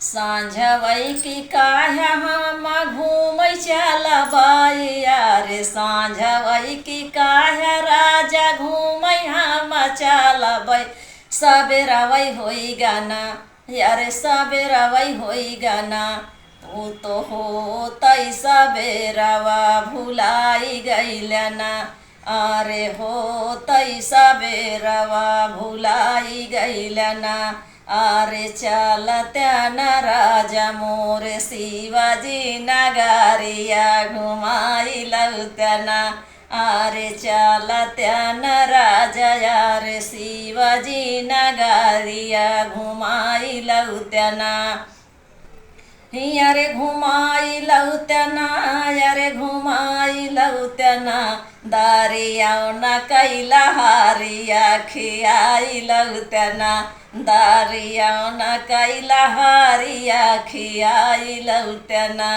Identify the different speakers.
Speaker 1: साँझवै की काहे हम घूमै चलबै रे साँझवै की काहे राजा घूमै हम चलबै सबेरवै होइ गाना यारे सबेरवै होइ गाना तू तो होतै सबेरवा भुलाई गैलना अरे होतै सबेरवा भुलाई गैलना अरे चलत्या न राजा मोर शिवाजी नगरिया घुमाई लौतना अरे चलत्या न राजा यार शिवाजी नगरिया घुमाई लौतना यारे घुमाई लौतना यारे घुमाई लौतना दारिया न कैला हारिया खियाई लौतना दारिया न कैला हारिया खियाई लौतना